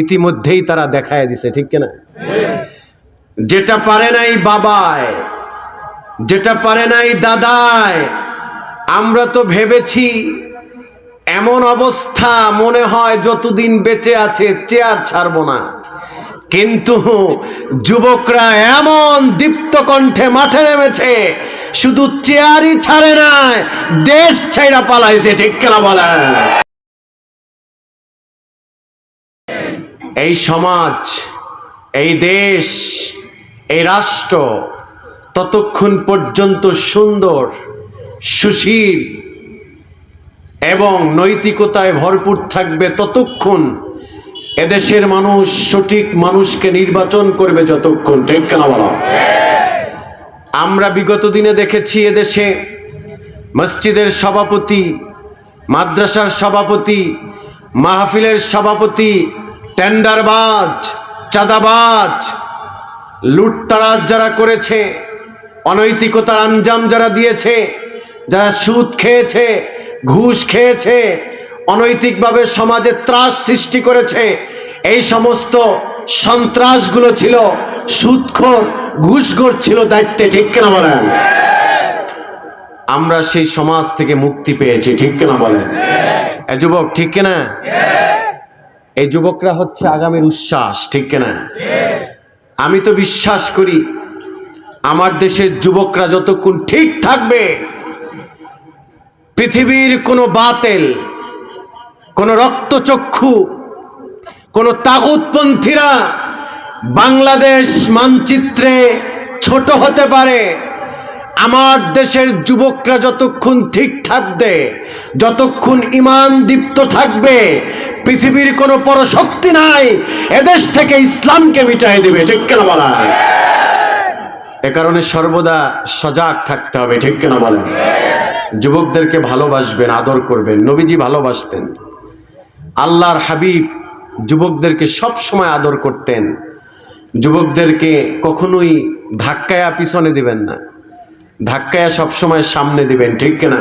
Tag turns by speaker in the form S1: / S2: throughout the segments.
S1: ইতিমধ্যেই তারা দেখায় দিছে, ঠিক কিনা? যেটা পারে নাই বাবায়, যেটা পারে নাই দাদায়, আমরা তো ভেবেছি এমন অবস্থা মনে হয় যতদিন বেঁচে আছে চেয়ার ছাড়বো না, কিন্তু যুবকরা এমন দীপ্ত কণ্ঠে মাঠে নেমেছে, শুধু চেয়ারই ছাড়ে নাই, দেশ ছাইড়া পালাইছে, ঠিক কিনা বলেন? এই সমাজ, এই দেশ, এই রাষ্ট্র ততক্ষণ পর্যন্ত সুন্দর, সুশীল এবং নৈতিকতায় ভরপুর থাকবে ততক্ষণ এদেশের মানুষ সঠিক মানুষকে নির্বাচন করবে যতক্ষণ, ঠিক কিনা বলো? আমরা বিগত দিনে দেখেছি এদেশে মসজিদের সভাপতি, মাদ্রাসার সভাপতি, মাহফিলের সভাপতি টেন্ডারবাজ, চাঁদাবাজ, লুটতারাজ যারা করেছে, অনৈতিকতার আঞ্জাম যারা দিয়েছে, যারা সুদ খেয়েছে, ঘুষ খেয়েছে, অনৈতিকভাবে সমাজে ত্রাস সৃষ্টি করেছে, এই সমস্ত সন্ত্রাসগুলো ছিল সুদখোর, ঘুষখোর ছিল দায়িত্বে, ঠিক কিনা বলেন? আমরা সেই সমাজ থেকে মুক্তি পেয়েছি, ঠিক কিনা বলেন? এই যুবক, ঠিক কিনা? এই যুবকরা হচ্ছে আগামীর উচ্ছ্বাস, ঠিক কিনা? আমি তো বিশ্বাস করি আমার দেশের যুবকরা যতক্ষণ ঠিক থাকবে, পৃথিবীর কোনো বাতিল, কোনো রক্তচক্ষু, কোনো তাগুতপন্থীরা বাংলাদেশ মানচিত্রে ছোট হতে পারে। আমার দেশের যুবকরা যতক্ষণ ঠিক থাকবে, যতক্ষণ ঈমান দীপ্ত থাকবে, পৃথিবীর কোনো পরশক্তি নাই এদেশ থেকে ইসলামকে মিটাই দেবে, ঠিক কিনা বলেন? এ কারণে সর্বদা সজাগ থাকতে হবে, ঠিক কিনা বলেন? যুবকদেরকে ভালোবাসবেন, আদর করবেন। নবীজি ভালোবাসতেন, আল্লাহর হাবিব যুবকদেরকে সব সময় আদর করতেন। যুবকদেরকে কখনোই ধাক্কায়া পিছনে দিবেন না, ধাক্কায়া সবসময় সামনে দিবেন, ঠিক কিনা?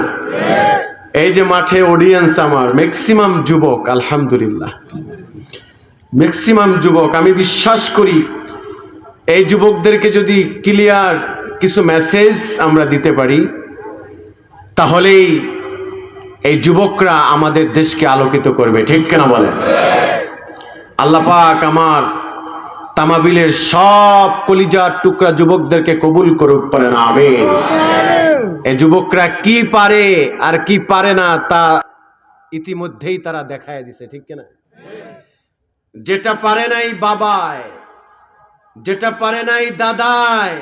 S1: এই যে মাঠে অডিয়েন্স আমার ম্যাক্সিমাম যুবক, আলহামদুলিল্লাহ ম্যাক্সিমাম যুবক। আমি বিশ্বাস করি এই যুবকদেরকে যদি ক্লিয়ার কিছু মেসেজ আমরা দিতে পারি, তাহলেই এই যুবকরা আমাদের দেশকে আলোকিত করবে, ঠিক কিনা বলেন? আল্লাহ পাক আমার তামাবিলের সব কলিজার টুকরা যুবকদেরকে কবুল করুক, পারেন আমিন। এই যুবকরা কি পারে আর কি পারে না তা ইতিমধ্যেই তারা দেখায় দিছে, ঠিক কিনা? যেটা পারে নাই বাবায়, যেটা পারে নাই দাদায়,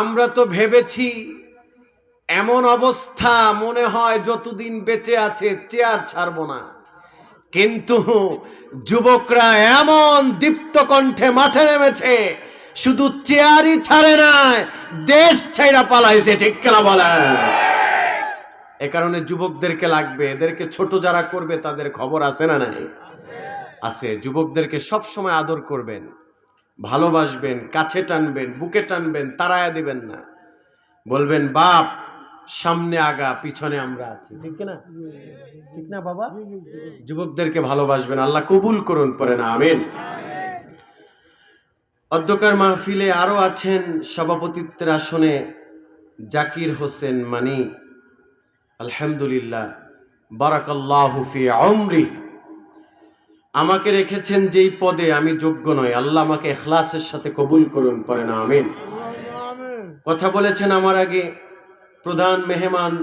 S1: আমরা তো ভেবেছি এমন অবস্থা মনে হয় যতদিন বেঁচে আছে চেয়ার ছাড়বো না, কিন্তু যুবকরা এমন দীপ্ত কণ্ঠে মাঠে নেমেছে, শুধু চেয়ারই ছাড়ে নাই, দেশ ছাইড়া পালাইছে, ঠিক কিনা বলেন? এ কারণে যুবকদেরকে লাগবে, এদেরকে ছোট যারা করবে তাদের খবর আছে না নাই? আছে। যুবকদেরকে সব সময় আদর করবেন, ভালোবাসবেন, কাছে টানবেন, বুকে টানবেন, তাড়ায়া দিবেন না। বলবেন বাপ সামনে আগা, পিছনে আমরা আছি, ঠিক না? ঠিক না বাবা? যুবকদেরকে ভালোবাসবেন, আল্লাহ কবুল করুন, পড়েন আমিন। অধ্যকার মাহফিলে আরো আছেন সভাপতিত্বের আসনে জাকির হোসেন মানি, আলহামদুলিল্লাহ, বারাকাল্লাহু ফি উমরি। আমাকে রেখেছেন যেই পদে আমি যোগ্য নই, আল্লাহ আমাকে ইখলাসের সাথে কবুল করুন, পড়েন আমিন। কথা বলেছেন আমার আগে প্রধান মেহমান,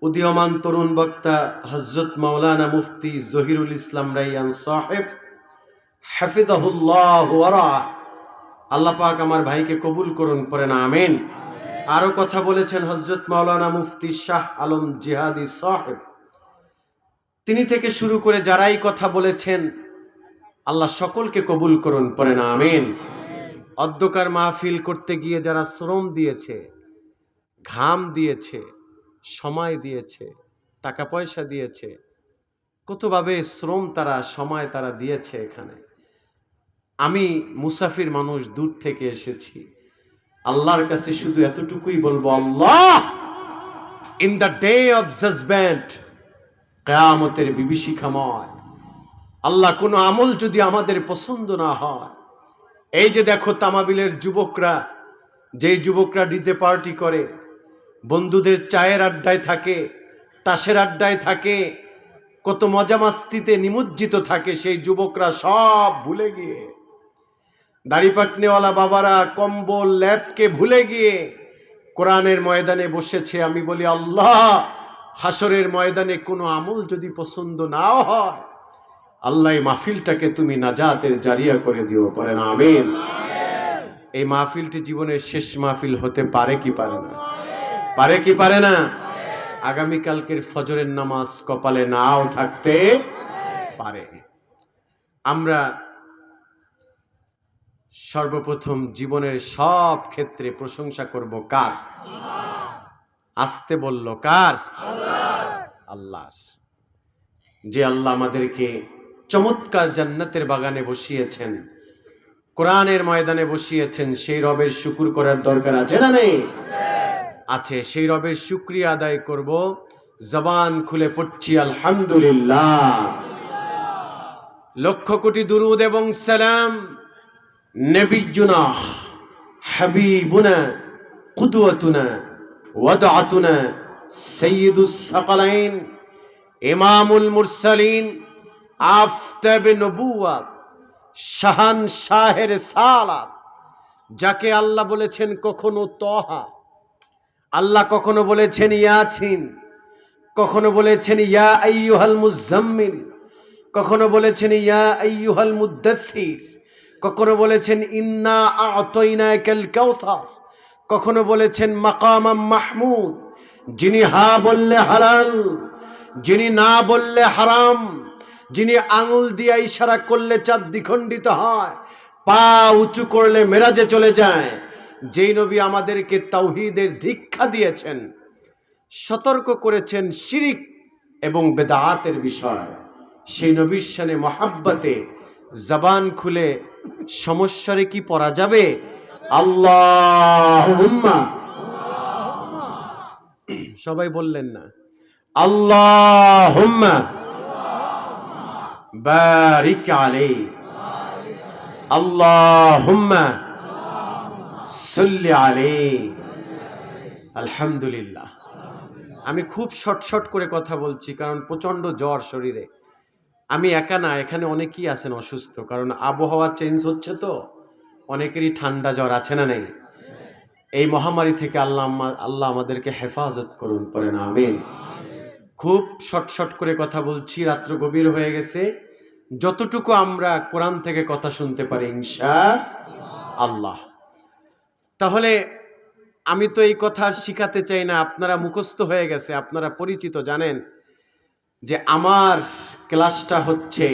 S1: উদীয়মান তরুণ বক্তা হযরত মাওলানা মুফতি জহিরুল ইসলাম রাইয়ান সাহেব, হাফিজাহুল্লাহ ওয়া রাআহ। আল্লাহ পাক আমার ভাইকে কবুল করুন, পড়েন আমিন। আরো কথা বলেছেন হযরত মাওলানা মুফতি শাহ আলম জিহাদি সাহেব। তিনি থেকে শুরু করে যারাই কথা বলেছেন আল্লাহ সকলকে কবুল করুন, পড়েন আমিন। অধ্যকার মাহফিল করতে গিয়ে যারা শ্রম দিয়েছে, ঘাম দিয়েছে, সময় দিয়েছে, টাকা পয়সা দিয়েছে, কতভাবে শ্রম তারা, সময় তারা দিয়েছে এখানে। আমি মুসাফির মানুষ, দূর থেকে এসেছি, আল্লাহর কাছে শুধু এতটুকুই বলবো, আল্লাহ in the day of judgement, কিয়ামতের বিভীষিকাময়, আল্লাহ, কোনো আমল যদি আমাদের পছন্দ না হয়, এই যে দেখো তামাবিলের যুবকরা, যেই যুবকরা ডিজে পার্টি করে, বন্ধুদের চায়ের আড্ডায় থাকে, তাসের আড্ডায় থাকে, কত মজা মাস্তিতে নিমজ্জিত থাকে, সেই যুবকরা সব ভুলে গিয়ে, দাড়ি পাকনেওয়ালা বাবারা কম্বল ল্যাপকে ভুলে গিয়ে কোরআনের ময়দানে বসেছে। আমি বলি আল্লাহ, হাসরের ময়দানে কোনো আমল যদি পছন্দ নাও হয়, আল্লাহ এই মাহফিলটাকে তুমি নাজাতের জারিয়া করে দিও, পারেন আমিন। এই মাহফিলটি জীবনের শেষ মাহফিল হতে পারে কি পারে না? পারে কি পারে না? আগামীকালকের ফজরের নামাজ কপালে নাও থাকতে পারে। আমরা সর্বপ্রথম জীবনের সব ক্ষেত্রে প্রশংসা করব কার? আসতে বলল কার? আল্লাহর। যে আল্লাহ আমাদেরকে চমৎকার জান্নাতের বাগানে বসিয়েছেন, কোরআনের ময়দানে বসিয়েছেন, সেই রবের শুকর করার দরকার আছে না নেই? আছে। সেই রবের শুকরিয়া আদায় করব। জবান খুলে পড়ছি আলহামদুলিল্লাহ। লক্ষ কোটি দুরুদ এবং সালাম নবিয়ুনা হাবিবুনা কুদওয়াতুনা ওয়াদআতুনা সাইয়্যিদুস সাকালাইন ইমামুল মুরসালিন আফতাবে নবুওয়াত শাহানশাহের সালাত, যাকে আল্লাহ বলেছেন কখনো তহা, আল্লাহ কখনো বলেছেন ইয়াছিন, কখনো বলেছেন ইয়া আইয়ুহাল মুজাম্মিল, কখনো বলেছেন ইয়া আইয়ুহাল মুদ্দাসসির, কখনো বলেছেন ইন্না আ'তাইনাকাল কাউসার, কখনো বলেছেন মাকামাম মাহমুদ। যিনি হা বললে হালাল, যিনি না বললে হারাম, যিনি আঙুল দিয়ে ইশারা করলে চাঁদ দ্বিখণ্ডিত হয়, পা উঁচু করলে মেরাজে চলে যায়, যেই নবী আমাদেরকে তাওহীদের দীক্ষা দিয়েছেন, সতর্ক করেছেন শিরিক এবং বেদাতের বিষয়, সেই নবীর শানে মহাব্বতে জবান খুলে সমস্যারে কি পড়া যাবে? আল্লাহুম্মা, সবাই বললেন না? আল্লাহুম্মা বারিক আলাইহি, আল্লাহুম্মা সাল্লি আলাইহি। আলহামদুলিল্লাহ। আমি খুব শর্ট করে কথা বলছি, কারণ প্রচন্ড জ্বর শরীরে। আমি একা না, এখানে অনেকেই আছেন অসুস্থ, কারণ আবহাওয়া চেঞ্জ হচ্ছে তো, অনেকেরই ঠান্ডা জ্বর আছে না নেই? এই মহামারী থেকে আল্লাহ আমাদেরকে হেফাজত করুন, পড়েন আমিন। খুব শর্ট করে কথা বলছি, রাত্র গভীর হয়ে গেছে। যতটুকু আমরা কোরআন থেকে কথা শুনতে পারি ইনশাআল্লাহ। তাহলে আমি তো এই কথা শিখাতে চাই না, আপনারা মুখস্থ হয়ে গেছে, আপনারা পরিচিত, জানেন যে আমার ক্লাসটা হচ্ছে,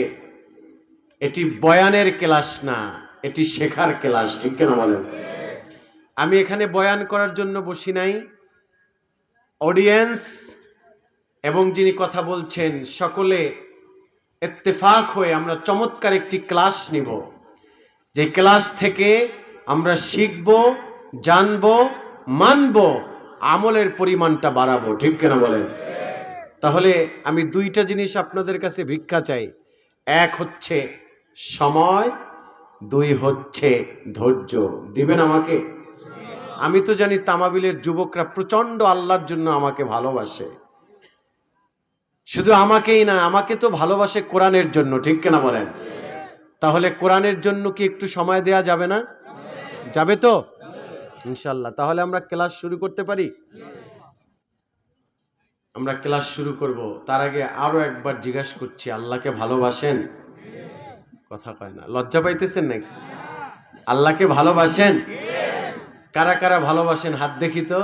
S1: এটি বয়ানের ক্লাস না, এটি শেখার ক্লাস, ঠিক কেন বলেন? আমি এখানে বয়ান করার জন্য বসি নাই। অডিয়েন্স এবং যিনি কথা বলছেন সকলে ইত্তেফাক হয়ে আমরা চমৎকার একটি ক্লাস নিব, যে ক্লাস থেকে আমরা শিখব, জানব, মানব, আমলের পরিমাণটা বাড়াবো, ঠিক কেন বলেন? তাহলে আমি দুইটা জিনিস আপনাদের কাছে ভিক্ষা চাই। এক হচ্ছে সময়, দুই হচ্ছে ধৈর্য। দিবেন আমাকে? আমি তো জানি তামাবিলের যুবকরা প্রচন্ড আল্লাহর জন্য আমাকে ভালোবাসে। শুধু আমাকেই না, আমাকে তো ভালোবাসে কোরআনের জন্য, ঠিক কিনা বলেন? তাহলে কোরআনের জন্য কি একটু সময় দেয়া যাবে না? যাবে তো ইনশাআল্লাহ। তাহলে আমরা ক্লাস শুরু করতে পারি? আমরা ক্লাস শুরু করব, তার আগে আরো একবার জিজ্ঞাসা করছি, আল্লাহকে ভালোবাসেন? কথা কয় না, লজ্জা পাইতেছেন নাকি? আল্লাহকে ভালোবাসেন? কারা কারা ভালোবাসেন হাত দেখি তো।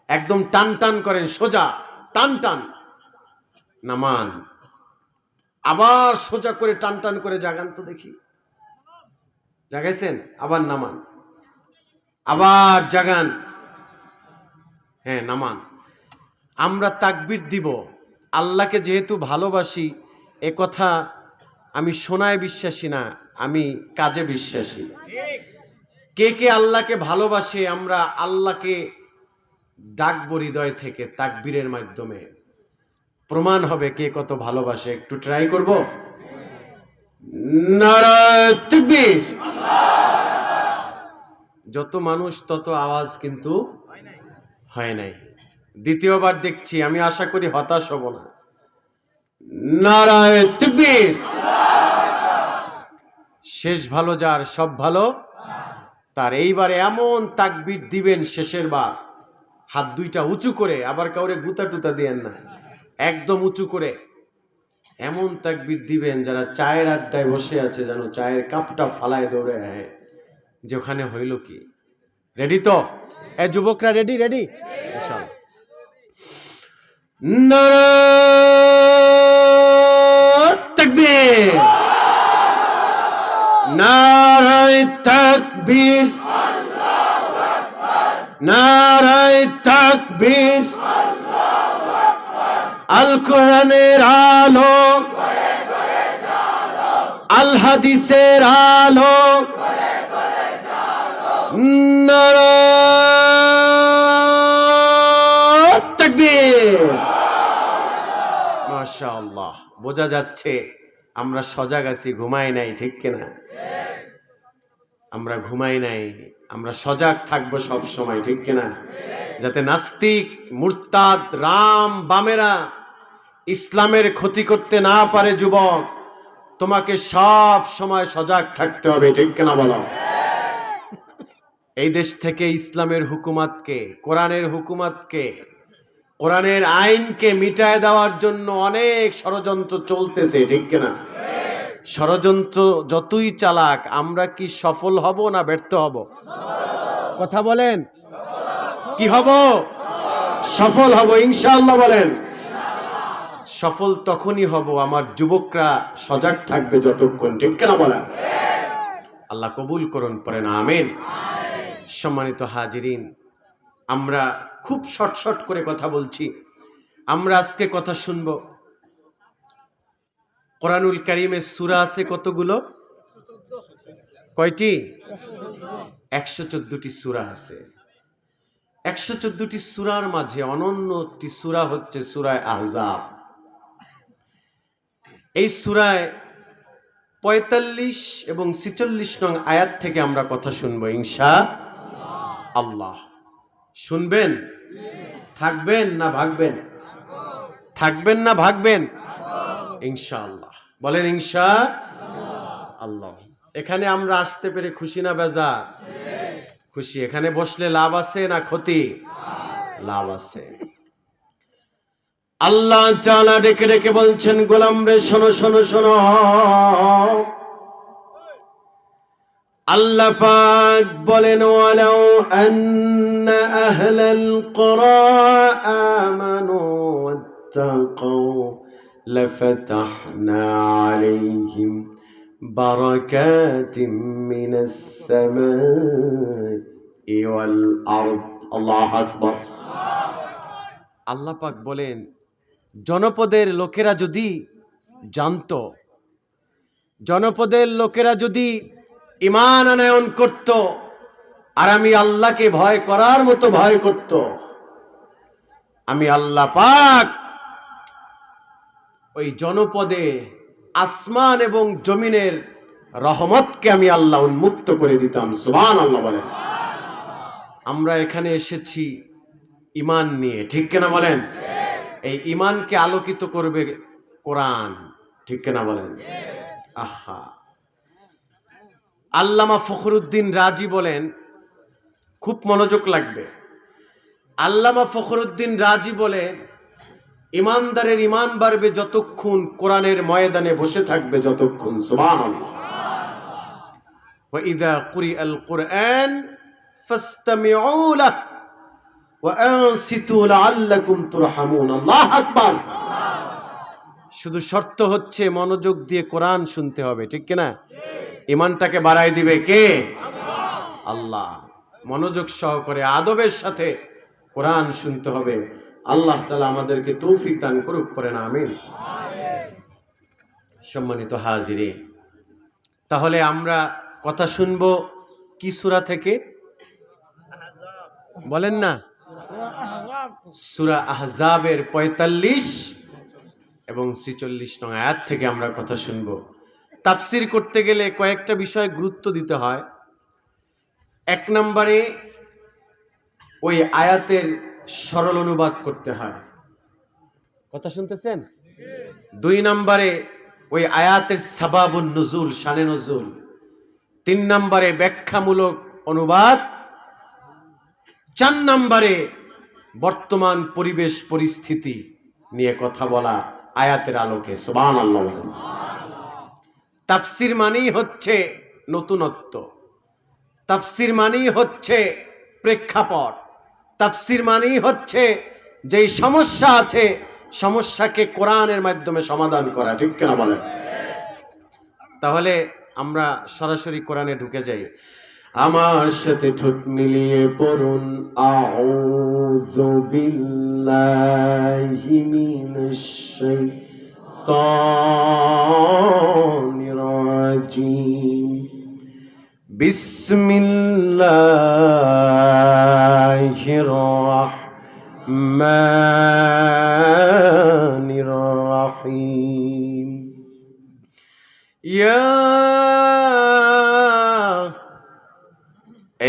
S1: একদম টান টান করেন, সোজা টান টান, নামান, আবার সোজা করে টান টান করে জাগান তো দেখি। জাগাইছেন? আবার নামান, আবার জাগান, হ্যাঁ নামান। আমরা তাকবীর দিব। আল্লাহকে যেহেতু ভালোবাসি, এ কথা আমি শোনায় বিশ্বাসী না, আমি কাজে বিশ্বাসী। কে কে আল্লাহকে ভালোবাসে? আমরা আল্লাহকে ডাকবো হৃদয় থেকে তাকবীরের মাধ্যমে, প্রমাণ হবে কে কত ভালোবাসে। একটু ট্রাই করব। নারায়ে তাকবীর। যত মানুষ তত আওয়াজ কিন্তু হয় নাই। দ্বিতীয়বার দেখছি, আমি আশা করি হতাশ হব না। নারায়ে তাকবীর। শেষ ভালো যার, সব ভালো তার। এইবারে এমন তাকবীর দিবেন শেষের বার, হাত দুইটা উঁচু করে, আবার কাউরে গুতা টুতা দিয়েন না, একদম উঁচু করে এমন তাকবীর দিবেন যারা চায়ের আড্ডায় বসে আছে যেন চায়ের কাপটা ফালায় দৌড়ে আয় যে ওখানে হইল কি। রেডি তো? এ যুবকরা রেডি? রেডি? নারায়ে তাকবীর, নারায়ে তাকবীর, নারায়ে তাকবীর। আল কোরআনের আলো, আল হাদিসের আলো, নারায়ে তাকবীর। মাশাআল্লাহ, বোঝা যাচ্ছে আমরা সজাগ আছি, ঘুমাই নাই, ঠিক কিনা? আমরা ঘুমাই নাই, আমরা সজাগ থাকবো সব সময়, ঠিক কিনা? যাতে নাস্তিক, মুরতাদ, রাম বামেরা ইসলামের ক্ষতি করতে না পারে। যুবক, তোমাকে সব সময় সজাগ থাকতে হবে, ঠিক কিনা বলো? এই দেশ থেকে ইসলামের হুকুমাতকে, কোরআনের হুকুমাতকে, কোরআনের আইনকে মিটায় দেওয়ার জন্য অনেক ষড়যন্ত্র চলতেছে, ঠিক কিনা? ষড়যন্ত্র যতই চালাক, আমরা কি সফল হব না ব্যর্থ হব? কথা বলেন, কি হব? সফল হব ইনশাআল্লাহ। বলেন, সফল তখনই হব আমার যুবকরা সজাগ থাকবে যতক্ষণ, ঠিক কিনা বলেন? আল্লাহ কবুল করুন, পড়েন আমিন। সম্মানিত হাজিরিন, আমরা খুব শর্ট করে কথা বলছি। আমরা আজকে কথা শুনবো। কোরআনুল কারীমের সূরা আছে কতগুলো? কয়টি? 114টি সূরা আছে। 114টি সূরার মাঝে অনন্য একটি সূরা হচ্ছে সূরা আহজাব। এই সূরায় 45 এবং 46 নং আয়াত থেকে আমরা কথা শুনবো ইনশাআল্লাহ। শুনবেন? থাকবেন না ভাগবেন? থাকবেন না ভাগবেন? ইনশাআল্লাহ। বলেন ইনশাআল্লাহ। এখানে আমরা আসতে পেরে খুশি না বেজার? খুশি। এখানে বসলে লাভ আছে না ক্ষতি? লাভ আছে। আল্লাহ তাআলা ডেকে ডেকে বলছেন, গোলাম রে শোনো শোনো শোনো। আল্লাহ পাক বলেন, ওয়ালাউ আন্না আহলাল কুরা আমানু ওয়াত্তাকাউ লাফাতাহনা আলাইহিম বারাকাতিম মিনাস সামাই ওয়াল আরদ। আল্লাহু আকবার। আল্লাহ পাক বলেন, জনপদের লোকেরা যদি জানতো, জনপদের লোকেরা যদি ঈমান আনয়ন করত, আর আমি আল্লাহকে ভয় করার মতো ভয় করত, আমি আল্লাহ পাক ওই জনপদে আসমান এবং জমিনের রহমতকে আমি আল্লাহ উন্মুক্ত করে দিতাম। সুবহানাল্লাহ বলেন। আমরা এখানে এসেছি ঈমান নিয়ে, ঠিক কিনা বলেন? এই ঈমানকে আলোকিত করবে কোরআন, ঠিক কিনা বলেন? আহা, আল্লামা ফখরুদ্দিন রাজি বলেন, খুব মনোযোগ লাগবে। আল্লামা ফখরুদ্দিন রাজি বলেন, ঈমানদারের ঈমান বাড়বে যতক্ষণ কোরআনের ময়দানে বসে থাকবে যতক্ষণ। সুবহানাল্লাহ। ওয়া ইযা কুরিআল কুরআন ফাসতামিউ লাহু ওয়া আনসিতু লাআল্লাকুম তুরহামুন। আল্লাহু আকবার। শুধু শর্ত হচ্ছে মনোযোগ দিয়ে কোরআন শুনতে হবে, ঠিক কিনা? ঈমানটাকে বাড়াই দিবে কে? আল্লাহ। মনোযোগ সহকারে আদবের সাথে কোরআন শুনতে হবে। আল্লাহ তাআলা আমাদেরকে তৌফিক দান করুক, পড়েন আমিন। সম্মানিত হাজিরিন, তাহলে আমরা কথা শুনবো কি সূরা থেকে? বলেন না? সূরা আহজাবের 45 এবং 46 নং আয়াত থেকে আমরা কথা শুনবো। তাফসির করতে গেলে কয়েকটা বিষয় গুরুত্ব দিতে হয়। এক নম্বরে ওই আয়াতের সরল অনুবাদ করতে হয়, কথা শুনতেছেন? দুই নম্বরে ওই আয়াতের সাবাবুন নুজুল, শানে নজুল। তিন নম্বরে ব্যাখ্যামূলক অনুবাদ। চার নম্বরে বর্তমান পরিবেশ পরিস্থিতি নিয়ে কথা বলা আয়াতের আলোকে। সুবহানাল্লাহ বলেন। তাফসির মানেই হচ্ছে নতুনত্ব, তাফসির মানেই হচ্ছে প্রেক্ষাপট, তাফসির মানেই হচ্ছে যেই সমস্যা আছে সমস্যাকে কোরআনের মাধ্যমে সমাধান করা, ঠিক কিনা বলেন? তাহলে আমরা সরাসরি কোরআনে ঢুকে যাই। আমার সাথে ঠোঁট মিলিয়ে পড়ুন, আউযু বিল্লাহি মিনাশ শাইতানির রাজিম, বিসমিল্লাহির রাহমানির রাহিম। ইয়া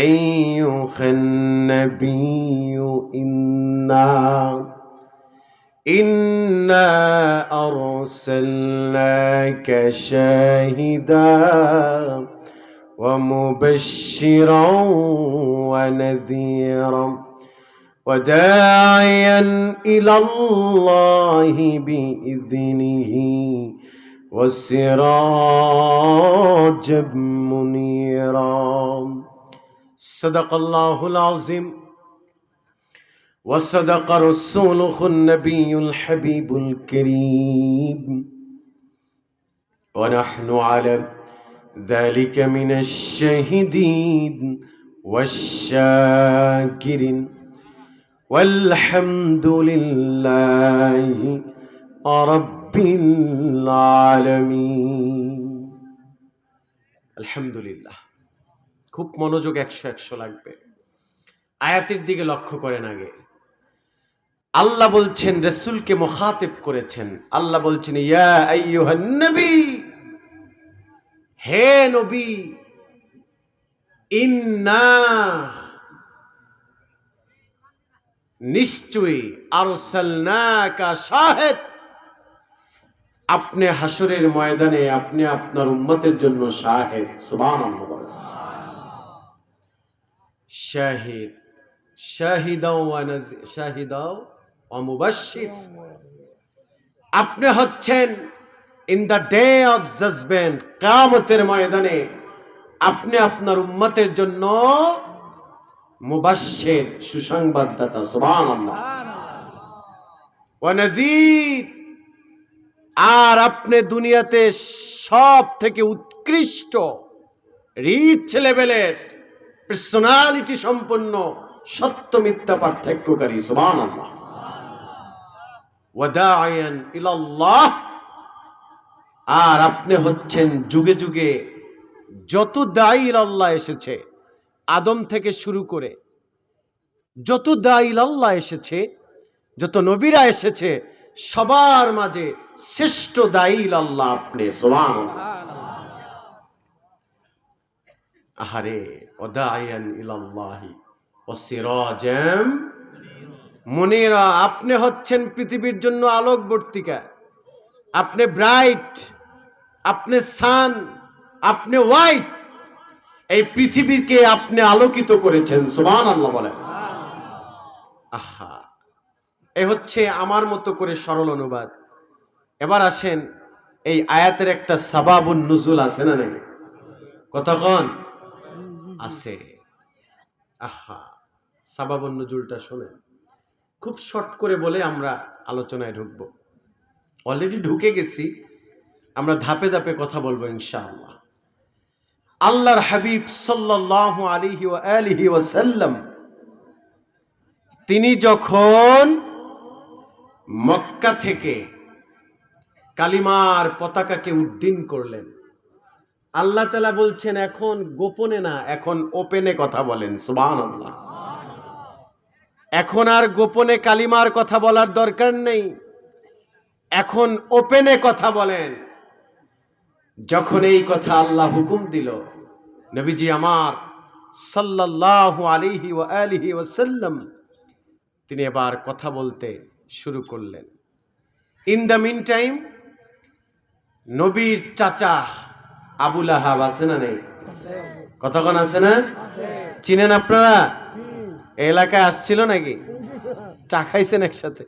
S1: আইয়ুহান নাবিয়্যু ইন্না আরসালনাকা শাহিদান ওয়া মুবাশশিরান ওয়া নাযীরান ওয়া দা'iয়ান ইলাল্লাহি বিইذনিহি ওয়া সিরাজাম মুনীরা। সাদাকাল্লাহুল আযীম ওয়া সাদাকা রাসূলুহুন নাবিয়্যুল হাবিবুল কারীম ওয়া নাহনু আলা যালিকা মিনাশ শাহিদিন ওয়াশ শাকিরিন ওয়ালহামদুলিল্লাহি রাব্বিল আলামিন। আলহামদুলিল্লাহ। খুব মনোযোগ 100 লাগবে। আয়াতের দিকে লক্ষ্য করেন। আগে আল্লাহ বলছেন, রাসূলকে মুখাতিব করেছেন। আল্লাহ বলছেন, ইয়া আইয়ুহান নবী, হে নবী, ইন্না, নিশ্চয়ই, আরসালনাকা, শাহিদ, আপনি হাসরের ময়দানে আপনি আপনার উম্মতের জন্য শাহিদ। সুবহানাল্লাহ। শাহিদ, শাহিদাও ওয়া মুবাশশির। আপনি হচ্ছেন in the day of judgement, কিয়ামতের ময়দানে আপনি আপনার উম্মতের জন্য মুবাশশির, সুসংবাদদাতা। সুবহানাল্লাহ। ওয়া নাযীর, আর আপনি দুনিয়াতে সব থেকে উৎকৃষ্ট, রিচ লেভেলের, পার্সোনালিটি সম্পন্ন, সত্য মিথ্যা পার্থক্যকারী। সুবহানাল্লাহ। ওয়া দা'iয়ান ইলাল্লাহ, আর আপনি হচ্ছেন যুগে যুগে যত দাঈ ইলাল্লাহ এসেছে, আদম থেকে শুরু করে যত দাঈ ইলাল্লাহ এসেছে, যত নবীরা এসেছে, সবার মাঝে শ্রেষ্ঠ দাঈ ইলাল্লাহ আপনি। সুবহানাল্লাহ। আহারে, ওয়া দা'iয়ান ইলাল্লাহি ওয়া সিরাজাম মুনীরা, আপনি হচ্ছেন পৃথিবীর জন্য আলোকবর্তিকা, আপনি ব্রাইট, আপনি সান, আপনি হোয়াইট, এই পৃথিবীকে আপনি আলোকিত করেছেন। সুবহানাল্লাহ বলেন। আহা, এ হচ্ছে আমার মতো করে সরল অনুবাদ। এবার আসেন, এই আয়াতের একটা সাবাবুন নুজুল আছে না নাই? কতক্ষণ আছে? আহা, সাবাবুন নুজুলটা শুনেন। খুব শর্ট করে বলে আমরা আলোচনায় ঢুকবো। অলরেডি ঢুকে গেছি, আমরা ধাপে ধাপে কথা বলবো ইনশাআল্লাহ। আল্লাহর হাবিব সাল্লাল্লাহু আলাইহি ওয়া আলিহি ওয়াসাল্লাম তিনি যখন মক্কা থেকে কালিমার পতাকাকে উড্ডীন করলেন, আল্লাহ তাআলা বলছেন এখন গোপনে না, এখন ওপেনে কথা বলেন। সুবহানাল্লাহ। এখন আর গোপনে কালিমার কথা বলার দরকার নেই, এখন ওপেনে কথা বলেন। যখন এই কথা আল্লাহ হুকুম দিল, নবীজি আমার সাল্লাল্লাহু আলাইহি ওয়া আলিহি ওয়াসাল্লাম তিনি এবার কথা বলতে শুরু করলেন। ইন দ্য মিন টাইম নবীর চাচা আবু লাহাব আছে না নেই? কতক্ষণ আছে না? চিনেন আপনারা? এই এলাকায় আসছিল নাকি? চা খাইছেন একসাথে?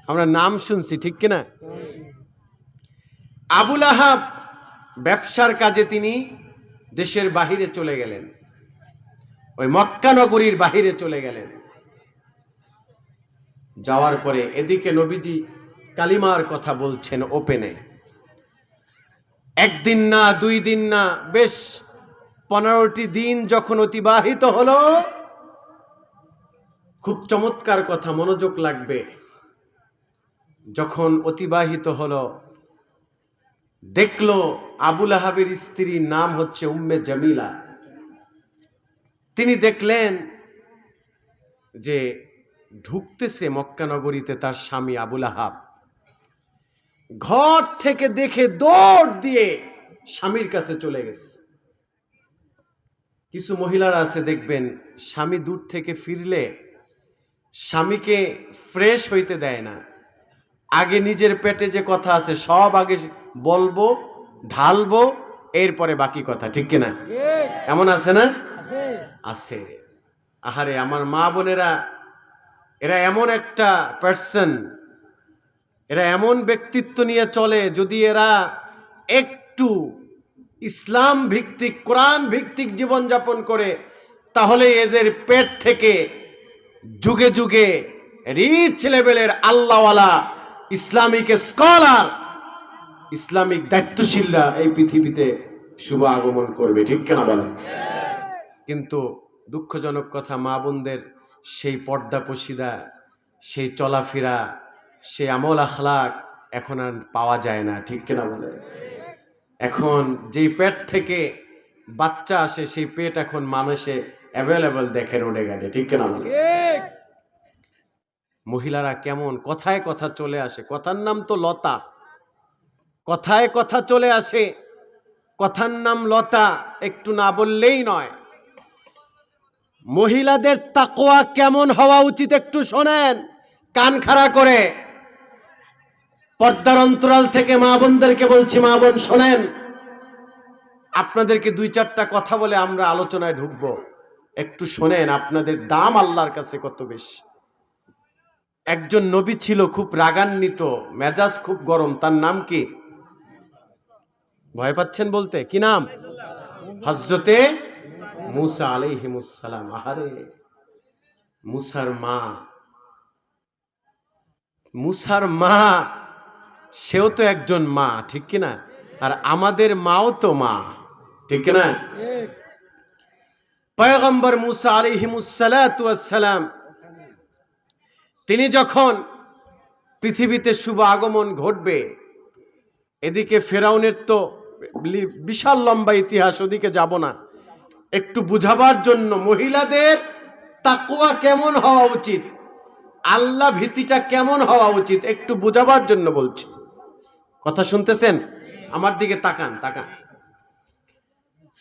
S1: আমরা নাম শুনছি, ঠিক কিনা? আবু লাহাব ব্যবসার কাজে তিনি দেশের বাহিরে চলে গেলেন, ওই মক্কা নগরীর বাহিরে চলে গেলেন। যাওয়ার পরে এদিকে নবীজি কালিমার কথা বলছেন ওপেনে। একদিন না, 2 দিন না, বেশ 15টি দিন যখন অতিবাহিত হলো, খুব চমৎকার কথা, মনোযোগ লাগবে। যখন অতিবাহিত হলো, দেখলো আবু লাহাবের স্ত্রীর নাম হচ্ছে উম্মে জামিলা। তিনি দেখলেন যে ঢুকতেছে মক্কা নগরীতে তার স্বামী আবু লাহাব। ঘর থেকে দেখে দৌড় দিয়ে স্বামীর কাছে চলে গেছে। কিছু মহিলারা আছে দেখবেন, স্বামী দূর থেকে ফিরলে স্বামীকে ফ্রেশ হইতে দেয় না, আগে নিজের পেটে যে কথা আছে সব আগে বলবো, ঢালবো, এরপরে বাকি কথা, ঠিক কিনা? এমন আছে না? আছে। আহারে আমার মা বোনেরা, এরা এমন একটা পার্সন, এরা এমন ব্যক্তিত্ব নিয়ে চলে, যদি এরা একটু ইসলাম ভিত্তিক, কোরআন ভিত্তিক জীবন যাপন করে, তাহলে এদের পেট থেকে যুগে যুগে রিচ লেভেলের আল্লাহওয়ালা ইসলামিক স্কলার, ইসলামিক দায়িত্বশীলরা এই পৃথিবীতে শুভ আগমন করবে, ঠিক কেনা বলেন? কিন্তু দুঃখজনক কথা, মা বোনদের সেই পর্দা পশিদা, সেই চলাফেরা, সেই আমল আখলাক এখন আর পাওয়া যায় না, ঠিক কিনা বলে? এখন যেই পেট থেকে বাচ্চা আসে, সেই পেট এখন মানুষে অ্যাভেলেবল দেখে রোডে গাড়ি, ঠিক কিনা বলে? মহিলারা কেমন কথায় কথা চলে আসে, কথার নাম তো লতা, কথায় কথা চলে আসে, কথার নাম লতা, একটু না বললেই নয়। মহিলাদের তাকওয়া কেমন হওয়া উচিত একটু শোনেন, কান খাড়া করে। পর্দার অন্তরাল থেকে মা বোনদেরকে বলছি, মা বোন শোনেন, আপনাদেরকে 2-4টা কথা বলে আমরা আলোচনায় ঢুকবো, একটু শোনেন। আপনাদের দাম আল্লাহর কাছে কত বেশি। একজন নবী ছিল খুব রাগান্বিত, মেজাজ খুব গরম, তার নাম কি? ভয় পাচ্ছেন বলতে? কি নাম? হযরতে মুসা আলাইহিমুস সালাম। আহারে মুসার মা, সেও তো একজন মা, ঠিক কিনা? আর আমাদের মাও তো মা, ঠিক কিনা? পয়গম্বর মুসা আলাইহিমুস সালাতু ওয়াস সালাম তিনি যখন পৃথিবীতে শুভ আগমন ঘটবে, এদিকে ফেরাউনের তো বিশাল লম্বা ইতিহাস, ওদিকে যাব না। একটু বুঝাবার জন্য মহিলাদের তাকওয়া কেমন হওয়া উচিত, আল্লাহ ভীতিটা কেমন হওয়া উচিত, একটু বুঝাবার জন্য বলছি। কথা শুনতেছেন? আমার দিকে তাকান তাকান।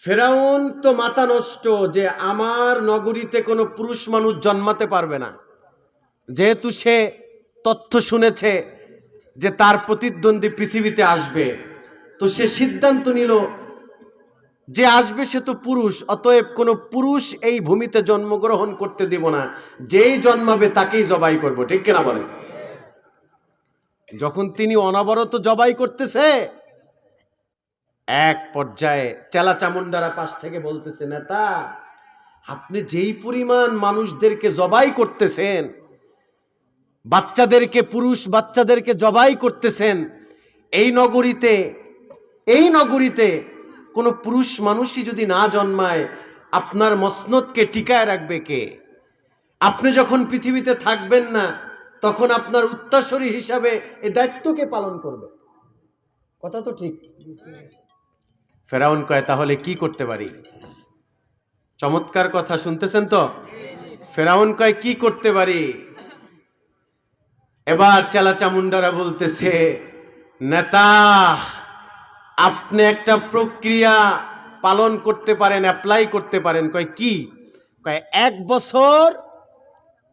S1: ফেরাউন তো মাথা নষ্ট যে আমার নগরীতে কোনো পুরুষ মানুষ জন্মাতে পারবে না, যেহেতু সে তথ্য শুনেছে যে তার প্রতিদ্বন্দ্বী পৃথিবীতে আসবে, তো সে সিদ্ধান্ত নিল যে আসবে সে তো পুরুষ, অতএব কোনো পুরুষ এই ভূমিতে জন্মগ্রহণ করতে দিব না, যেই জন্মাবে তাকেই জবাই করব, ঠিক কিনা বলেন? যখন তিনি অনবরত জবাই করতেছে, এক পর্যায়ে চেলা চামুন্ডারা পাশ থেকে বলতেছে, নেতা আপনি যেই পরিমাণ মানুষদেরকে জবাই করতেছেন, বাচ্চাদেরকে, পুরুষ বাচ্চাদেরকে জবাই করতেছেন, এই নগরীতে কোনো পুরুষ মানুষই যদি না জন্মায়, আপনার মসনদকে টিকায় রাখবে কে? আপনি যখন পৃথিবীতে থাকবেন না, তখন আপনার উত্তরসূরি হিসাবে এই দায়িত্বকে পালন করবে। কথা তো ঠিক। ফেরাউন কয়, তাহলে কি করতে পারি? চমৎকার কথা, শুনতেছেন তো? ফেরাউন কয়, কি করতে পারি? এবার চেলা চামুন্ডারা বলতেছে, নেতা আপনি একটা প্রক্রিয়া পালন করতে পারেন, অ্যাপ্লাই করতে পারেন। কয় কি? কয়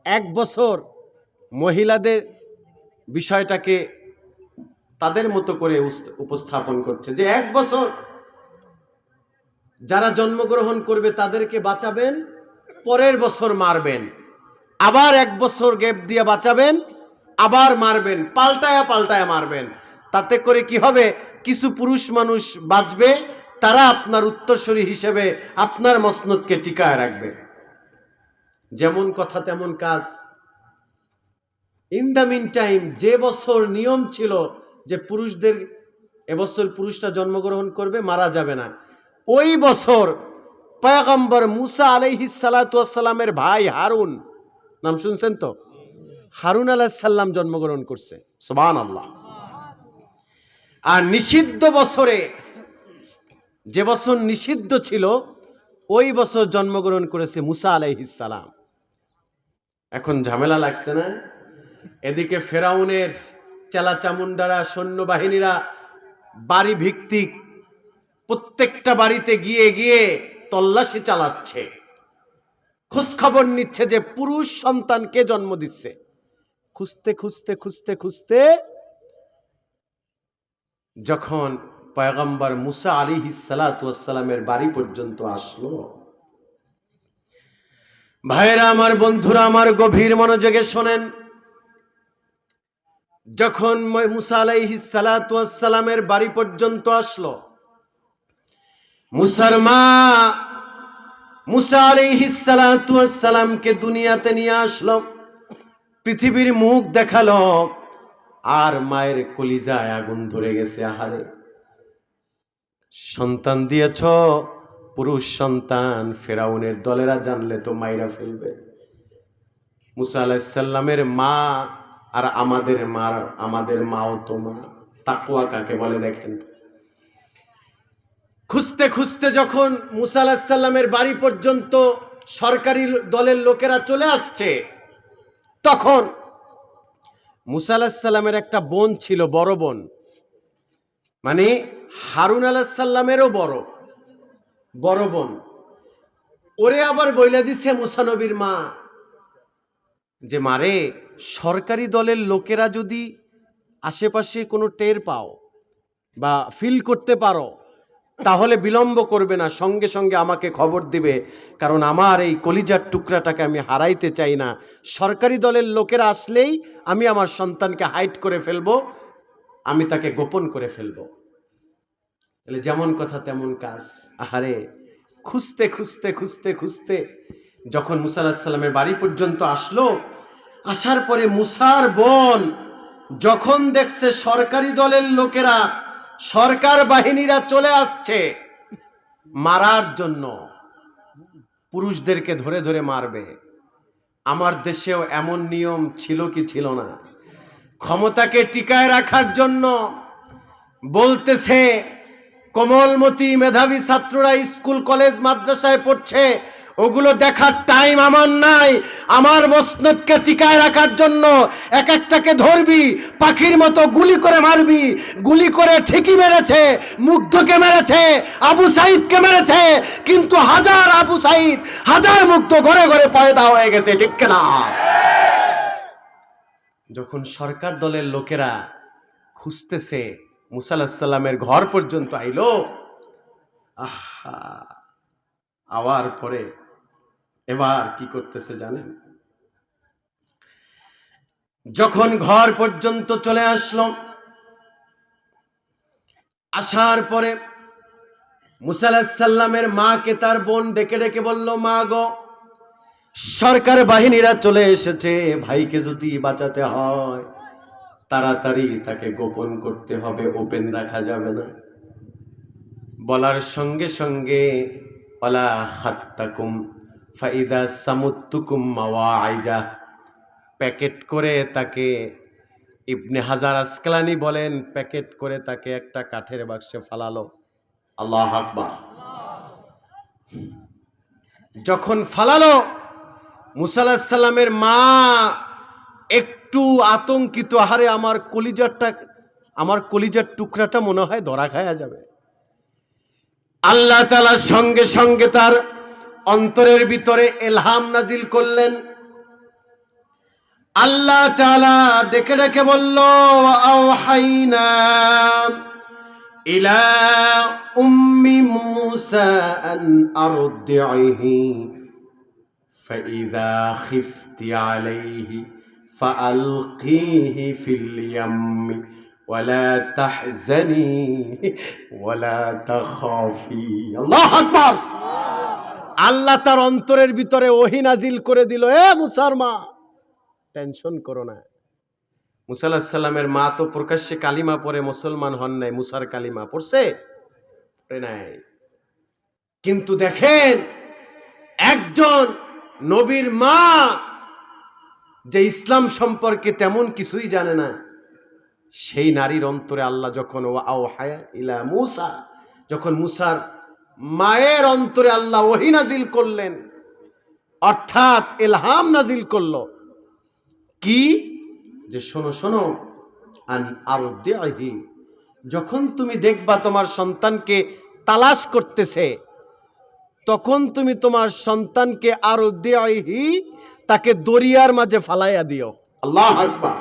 S1: এক বছর মহিলাদের বিষয়টাকে তাদের মতো করে উপস্থাপন করছে যে এক বছর যারা জন্মগ্রহণ করবে তাদেরকে বাঁচাবেন, পরের বছর মারবেন, আবার এক বছর গ্যাপ দিয়ে বাঁচাবেন, আবার মারবেন, পাল্টায়া পাল্টায়া মারবেন। তাতে করে কি হবে? কিছু পুরুষ মানুষ বাঁচবে, তারা আপনার উত্তরসূরি হিসেবে আপনার মসনদকে টিকায় রাখবে। যেমন কথা তেমন কাজ। ইন দ্য মিন টাইম যে বছর নিয়ম ছিল যে পুরুষদের এবছর পুরুষটা জন্মগ্রহণ করবে, মারা যাবে না, ওই বছর পয়গম্বর মুসা আলাইহিস সালাতু ওয়াস সালামের ভাই হারুন, নাম শুনছেন তো? হারুন আলাইহিস সালাম জন্মগ্রহণ করছে। সুবহানাল্লাহ। আর নিষিদ্ধ বছরে, যে বছর নিষিদ্ধ ছিল, ওই বছর জন্মগ্রহণ করেছে মুসা আলাইহিস সালাম। এখন ঝামেলা লাগছে না? এদিকে ফেরাউনের চেলা চামুন্ডারা, সৈন্যবাহিনীরা বাড়ি ভিত্তিক প্রত্যেকটা বাড়িতে গিয়ে গিয়ে তল্লাশি চালাচ্ছে, খোঁজ খবর নিচ্ছে যে পুরুষ সন্তানকে জন্ম দিচ্ছে। খুঁজতে খুঁজতে খুঁজতে খুঁজতে যখন পয়গম্বর মুসা আলাইহিস সালাতু ওয়াস সালামের বাড়ি পর্যন্ত আসলো, ভাইরা আমার, বন্ধুরা আমার, গভীর মনোযোগে শোনেন। যখন মুসা আলাইহিস সালাতু ওয়াস সালামের বাড়ি পর্যন্ত আসলো, মুসার মা মুসা আলাইহিস সালাতু ওয়াস সালামকে দুনিয়াতে নিয়ে আসলো, পৃথিবীর মুখ দেখালো, আর মায়ের কলিজায় আগুন ধরে গেছে। আহারে, সন্তান দিয়েছ, পুরুষ সন্তান, ফেরাউনের দলেরা জানলে তো মাইরা ফেলবে। মুসা আলাইহিস সালামের মা আর আমাদের মাও তো মা। তাকওয়া কাকে বলে দেখেন। খুঁজতে খুঁজতে যখন মুসা আলাইহিস সালামের বাড়ি পর্যন্ত সরকারি দলের লোকেরা চলে আসছে, তখন মুসা আলাইহিস সালামের একটা বোন ছিল, বড় বোন, মানে হারুন আলাইহিস সালামেরও বড় বোন। ওরে আবার বইলা দিছে মুসা নবীর মা যে মারে, সরকারি দলের লোকেরা যদি আশেপাশে কোনো টের পাও বা ফিল করতে পারো, তাহলে বিলম্ব করবে না, সঙ্গে সঙ্গে আমাকে খবর দিবে, কারণ আমার এই কলিজার টুকরাটাকে আমি হারাইতে চাই না। সরকারি দলের লোকেরা আসলেই আমি আমার সন্তানকে হাইড করে ফেলবো, আমি তাকে গোপন করে ফেলবো। তাহলে যেমন কথা তেমন কাজ। আহারে, খুঁজতে খুঁজতে খুঁজতে খুঁজতে যখন মুসা আলাইহিস সালামের বাড়ি পর্যন্ত আসলো, আসার পরে মুসার বোন যখন দেখছে সরকারি দলের লোকেরা, সরকার বাহিনীরা চলে আসছে মারার জন্য, পুরুষদেরকে ধরে ধরে মারবে। আমার দেশেও এমন নিয়ম ছিল কি ছিল না? ক্ষমতাকে টিকায় রাখার জন্য বলতেছে, কোমলমতি মেধাবী ছাত্ররা স্কুল কলেজ মাদ্রাসায় পড়ছে, ওগুলো দেখার টাইম আমার নাই। আমার মসনদকে টিকায় রাখার জন্য এক একটাকে ধরবি, পাখির মতো গুলি করে মারবি। গুলি করে ঠিকই মেরেছে, মুগ্ধকে মেরেছে, আবু সাইদকে মেরেছে, কিন্তু হাজার আবু সাইদ, হাজার মুগ্ধ ঘরে ঘরে পয়দা হয়ে গেছে, ঠিক না? যখন সরকার দলের লোকেরা খুঁজতেছে, মুসা আলাইহিস সালামের ঘর পর্যন্ত আইলো। আহা, আওয়ার পরে এবার কি করতেছে জানেন? যখন ঘর পর্যন্ত চলে আসলো, আসার পরে মুসা আলাইহিস সালামের মাকে তার বোন ডেকে ডেকে বলল, মা গো, সরকার বাহিনীরা চলে এসেছে, ভাইকে যদি বাঁচাতে হয় তাড়াতাড়ি তাকে গোপন করতে হবে, ওপেন রাখা যাবে না। বলার সঙ্গে সঙ্গে ওয়ালা হাত্তাকুম ফাইদা সামুত্তুকুম মাওয়াইজা, প্যাকেট করে তাকে, ইবনে হাজার আসকালানি বলেন, প্যাকেট করে তাকে একটা কাঠের বাক্সে ফালালো। আল্লাহু আকবার। যখন ফালালো, মুসা আলাইহিস সালামের মা একটু আতঙ্কিত, আহারে আমার কলিজার টুকরাটা মনে হয় ধরা খায়া যাবে। আল্লাহ তাআলা সঙ্গে সঙ্গে তার অন্তরের ভিতরে ইলহাম নাজিল করলেন। আল্লাহ তাআলা ডেকে ডেকে বলল, আওহাইনা ইলা উম্মি মূসা আন আরদিহি ফাইযা খিফতি আলাইহি ফাআলকিহি ফিল ইয়াম্মি ওয়ালা তাহজানি ওয়ালা তাখাফি। আল্লাহু আকবার। আল্লাহ তার অন্তরের ভিতরে ওহী নাজিল করে দিল, এ মুসার মা, টেনশন করো না। মুসা আলাইহিস সালামের মা তো প্রকাশ্যে কালিমা পড়ে মুসলমান হন নাই, মুসার কালিমা পড়ছে পড়ে নাই। কিন্তু দেখেন, একজন নবীর মা যে ইসলাম সম্পর্কে তেমন কিছুই জানে না, সেই নারীর অন্তরে আল্লাহ যখন আওহায়া ইলা মূসা, যখন মুসার মায়ের অন্তরে আল্লাহ ওহী নাজিল করলেন, অর্থাৎ ইলহাম নাজিল করলো, কি যে শোনো শোনো, আন আরদিহি, যখন তুমি দেখবা তোমার সন্তানকে তালাশ করতেছে, তখন তুমি তোমার সন্তানকে আরদিহি, তাকে দরিয়ার মাঝে ফালাইয়া দিও। আল্লাহু আকবার।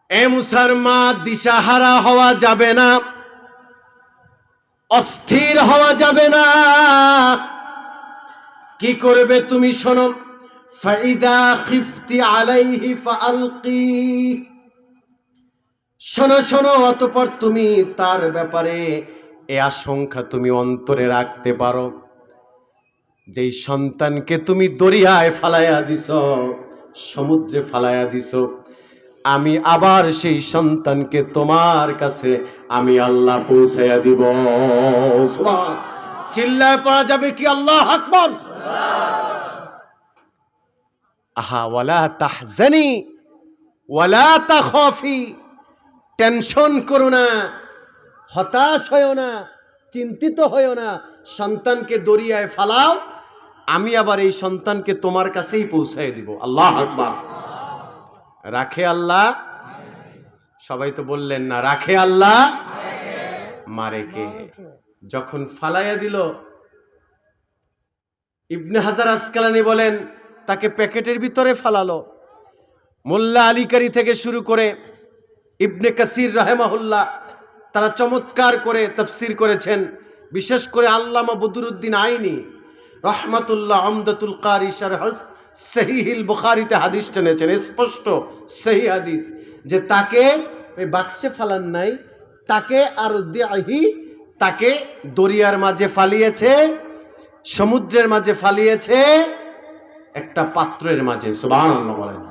S1: এ মুসার মা, দিশাহারা হওয়া যাবে না, অস্থির হওয়া যাবে না। কি করবে তুমি শোনো, ফাইদা খিফতি আলাইহি ফাআলকি, শোনো শোনো, অতঃপর তুমি তার ব্যাপারে এই আশঙ্কা তুমি অন্তরে রাখতে পারো, যেই সন্তানকে তুমি দরিয়ায় ফালাইয়া দিছ, সমুদ্রে ফালাইয়া দিছ, আমি আবার সেই সন্তানকে তোমার কাছে আমি আল্লাহ পৌঁছাইয়া দিব। চিল্লায় পড়া যাবে কি আল্লাহু আকবার। আহা, ওয়ালা তাহজানি ওয়ালা তাখাফি, টেনশন করো না, হতাশ হয়ো না, চিন্তিত হয়ো না, সন্তানকে দরিয়ায় ফালাও, আমি আবার এই সন্তানকে তোমার কাছেই পৌঁছাই দিব। আল্লাহু আকবার। রাখে আল্লাহ? সবাই তো বললেন না, রাখে আল্লাহ, মারে কে? যখন ফালাইয়া দিল, ইবনে হাজার আসকালানি বলেন তাকে প্যাকেটের ভিতরে ফালালো। মোল্লা আলীকারি থেকে শুরু করে ইবনে কাসির রাহিমাহুল্লাহ, তারা চমৎকার করে তাফসীর করেছেন। বিশেষ করে আল্লামা বদরুদ্দিন আইনি রহমাতুল্লাহ উমদাতুল কারি শারহ সহিহুল বুখারীতে হাদিস টেনেছেন, স্পষ্ট সহি হাদিস, যে তাকে ওই বাক্সে ফালান নাই, তাকে আরদিহি, তাকে দরিয়ার মাঝে ফালিয়েছে, সমুদ্রের মাঝে ফালিয়েছে, একটা পাত্রের মাঝে। সুবহানাল্লাহ বলেন।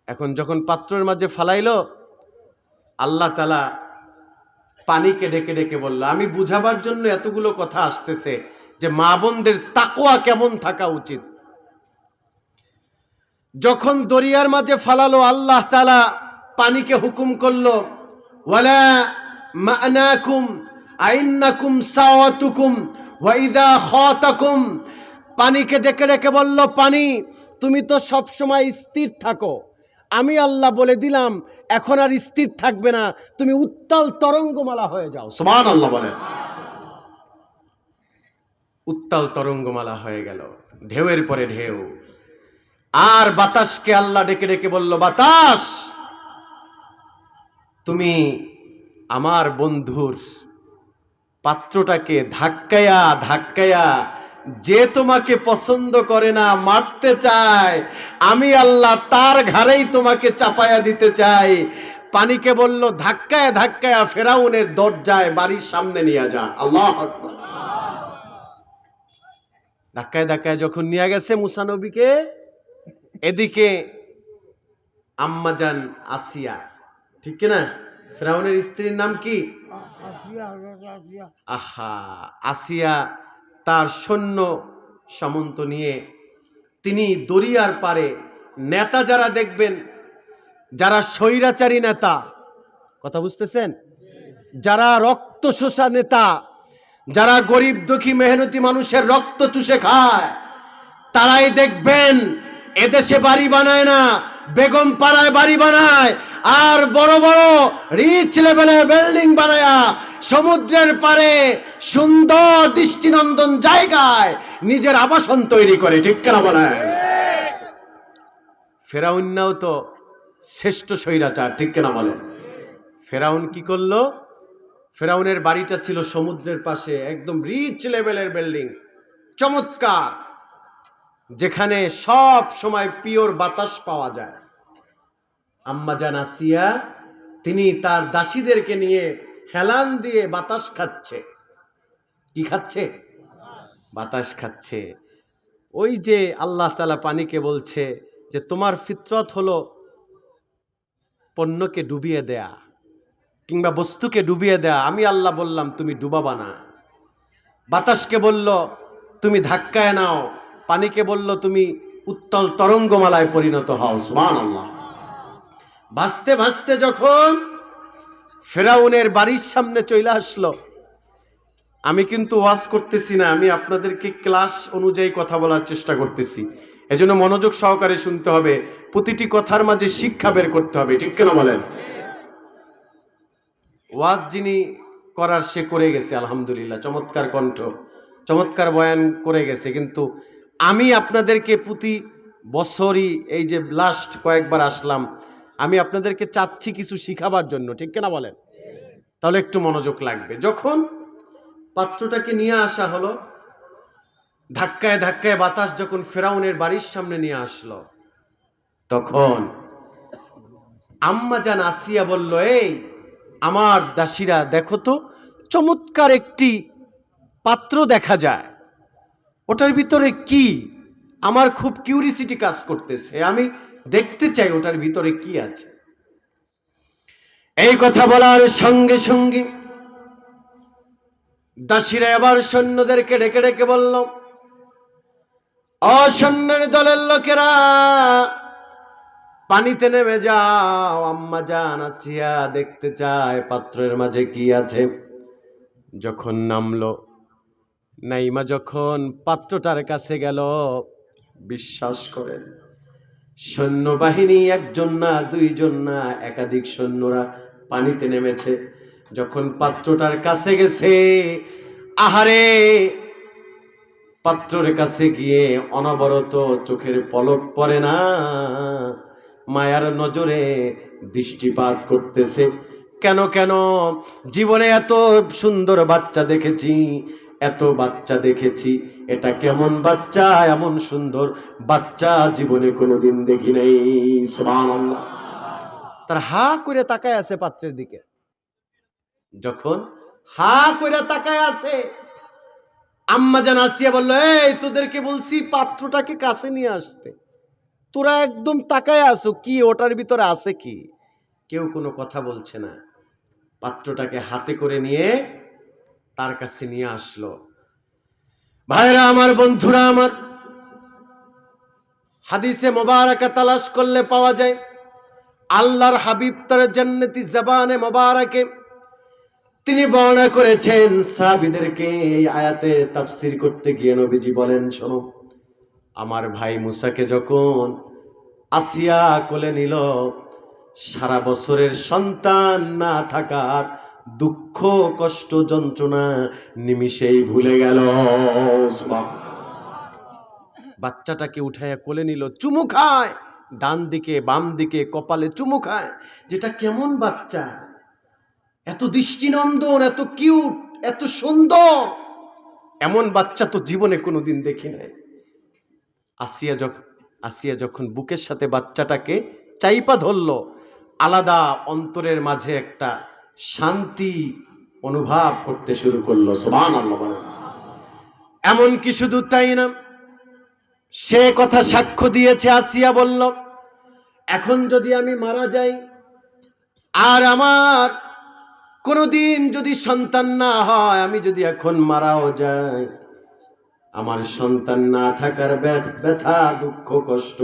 S1: এখন যখন পাত্রের মাঝে ফালাইলো, আল্লাহ তাআলা পানিকে ডেকে ডেকে বলল, আমি বুঝাবার জন্য এতগুলো কথা আসতেছে যে মা বোনদের তাকওয়া কেমন থাকা উচিত। যখন দরিয়ার মাঝে ফালালো, আল্লাহ তাআলা পানিকে হুকুম করলো, ওয়ালা মা'নাকুম আইন্নাকুম সাওয়াতুকুম ওয়া ইযা খাতাকুম, পানিকে ডেকে ডেকে বলল, পানি তুমি তো সব সময় স্থির থাকো, আমি আল্লাহ বলে দিলাম এখন আর স্থির থাকবে না, তুমি উত্তাল তরঙ্গমালা হয়ে যাও। সুবহানাল্লাহ বলেন। উত্তাল তরঙ্গমালা হয়ে গেল, ঢেউয়ের পরে ঢেউ। আর বাতাসকে আল্লাহ ডেকে ডেকে বলল, বাতাস তুমি আমার বন্ধুর পাত্রটাকে ধাক্কায়া ধাক্কায়া, যে তোমাকে পছন্দ করে না, মারতে চায়, আমি আল্লাহ তার ঘাড়েই তোমাকে চাপায়া দিতে চাই। পানিকে বলল, ধাক্কায়া ধাক্কায়া ফেরাউনের দরজায় বাড়ির সামনে নিয়ে যা। আল্লাহু আকবার। ধাক্কায় ধাক্কায় যখন নিয়ে গেছে মুসা নবীকে, এদিকে আম্মাজান আসিয়া, ঠিক কিনা? ফেরাউনের স্ত্রীর নাম কি? আহা, আসিয়া তার সৈন্য সামন্ত নিয়ে তিনি দরিয়ার পারে, নেতা যারা দেখবেন, যারা স্বৈরাচারী নেতা, কথা বুঝতেছেন, যারা রক্ত শোষা নেতা, যারা গরিব দুঃখী মেহনতি মানুষের রক্ত চুষে খায়, তারাই দেখবেন এদেশে বাড়ি বানায় না, বেগম পাড়ায় বাড়ি বানায়, আর বড় বড় রিচ লেভেলে বিল্ডিং বানায়া সমুদ্রের পারে সুন্দর দৃষ্টিনন্দন জায়গায় নিজের আবাসন তৈরি করে, ঠিক কিনা বলেন? ফেরাউনও তো শ্রেষ্ঠ স্বৈরাচার, ঠিক কিনা বলেন? ফেরাউন কি করলো? ফেরাউনের বাড়িটা ছিল সমুদ্রের পাশে, একদম রিচ লেভেলের বিল্ডিং, চমৎকার, যেখানে সব সময় পিওর বাতাস পাওয়া যায়। আম্মাজান আসিয়া তিনি তার দাসীদেরকে নিয়ে হেলান দিয়ে বাতাস খাচ্ছে। কি খাচ্ছে? বাতাস খাচ্ছে। ওই যে আল্লাহ তাআলা পানিকে বলছে যে তোমার ফিতরত হলো পণ্যকে ডুবিয়ে দেয়া কিংবা বস্তুকে ডুবিয়ে দেয়া, আমি আল্লাহ বললাম তুমি ডুবাবা না। বাতাসকে বলল তুমি ধাক্কায় নাও, পানিকে বলল তুমি উত্তল তরঙ্গমালায় পরিণত হও। সুবহানাল্লাহ। ভাসতে ভাসতে যখন ফেরাউনের বাড়ির সামনে চলে আসলো, আমি কিন্তু ওয়াজ করতেছি না, আমি আপনাদেরকে ক্লাস অনুযায়ী কথা বলার চেষ্টা করতেছি, এজন্য মনোযোগ সহকারে শুনতে হবে, প্রতিটি কথার মাঝে শিক্ষা বের করতে হবে, ঠিক কিনা বলেন? ওয়াজ যিনি করার সে করে গেছে, আলহামদুলিল্লাহ, চমৎকার কণ্ঠ, চমৎকার বয়ান করে গেছে, কিন্তু আমি আপনাদেরকে প্রতি বছরই এই যে লাস্ট কয়েকবার আসলাম, আমি আপনাদেরকে চাচ্ছি কিছু শিখাবার জন্য, ঠিক কিনা বলেন? তাহলে একটু মনোযোগ লাগবে। যখন পাত্রটাকে নিয়ে আসা হলো, ধাক্কায় ধাক্কায় বাতাস যখন ফেরাউনের বাড়ির সামনে নিয়ে আসলো, তখন আম্মাজান আসিয়া বলল, এই আমার দাসীরা দেখো তো, চমৎকার একটি পাত্র দেখা যায়, ওটার ভিতরে কি? আমার খুব কিউরিসিটি কাজ করতেছে, আমি দেখতে চাই ওটার ভিতরে কি আছে। এই কথা বলার সঙ্গে সঙ্গে দাসীরা আবার সৈন্যদেরকে ডেকে ডেকে বলল, অসৈন্যের দলের লোকেরা পানিতে নেমে যাও, আম্মাজান আসিয়া দেখতে চায় পাত্রের মাঝে কি আছে। যখন নামলো, নাইমা যখন পাত্রটার কাছে গেল, বিশ্বাস করেন সৈন্যবাহিনী একজন না, দুইজন না, একাধিক সৈন্যরা পানিতে নেমেছে। যখন পাত্রটার কাছে গেছে, আহারে, পাত্রের কাছে গিয়ে অনবরত চোখের পলক পড়ে না, মায়ার নজরে দৃষ্টিপাত করতেছে। কেন কেন? জীবনে এত সুন্দর বাচ্চা দেখেছি, এত বাচ্চা দেখেছি, এটা কেমন বাচ্চা? এমন সুন্দর বাচ্চা জীবনে কোনোদিন দেখি নাই। সুবহানাল্লাহ। তার হা করে তাকায় আছে পাত্রের দিকে। যখন হা করে তাকায় আছে, আম্মাজান আসিয়া বলল, এই তোদেরকে বলছি পাত্রটাকে কাছে নিয়ে আসতে, তোরা একদম তাকায় আছো, কি ওটার ভিতরে আছে কি? কেউ কোনো কথা বলছে না। পাত্রটাকে হাতে করে নিয়ে তার কাছে নিয়ে আসলো। ভাইরা আমার, বন্ধুরা আমার, হাদিসে মোবারকা তালাশ করলে পাওয়া যায়, আল্লাহর হাবিব তার জান্নাতি জবানে মোবারকে তিনি বর্ণনা করেছেন সাহাবীদেরকে। এই আয়াতের তাফসীর করতে গিয়ে নবীজি বলেন, শোনো, আমার ভাই মুসাকে যখন আসিয়া কোলে নিল, সারা বছরের সন্তান না থাকার দুঃখ, কষ্ট, যন্ত্রণা নিমিষেই ভুলে গেল। বাচ্চাটাকে উঠাইয়া কোলে নিল, চুমু খায়, ডান দিকে বাম দিকে কপালে চুমু খায়। যেটা কেমন বাচ্চা, এত দৃষ্টিনন্দন, এত কিউট, এত সুন্দর, এমন বাচ্চা তো জীবনে কোনোদিন দেখি নাই। আসিয়া যখন বুকের সাথে বাচ্চাটাকে চাইপা ধরলো, আলাদা অন্তরের মাঝে একটা শান্তি অনুভব করতে শুরু করলো। সুবহানাল্লাহ। এমনকি শুধু তাই না, সে কথা সাক্ষ্য দিয়েছে, আসিয়া বলল, এখন যদি আমি মারা যাই আর আমার কোনোদিন যদি সন্তান না হয়, আমি যদি এখন মারাও যাই, আমার সন্তান না থাকার ব্যথা, দুঃখ, কষ্ট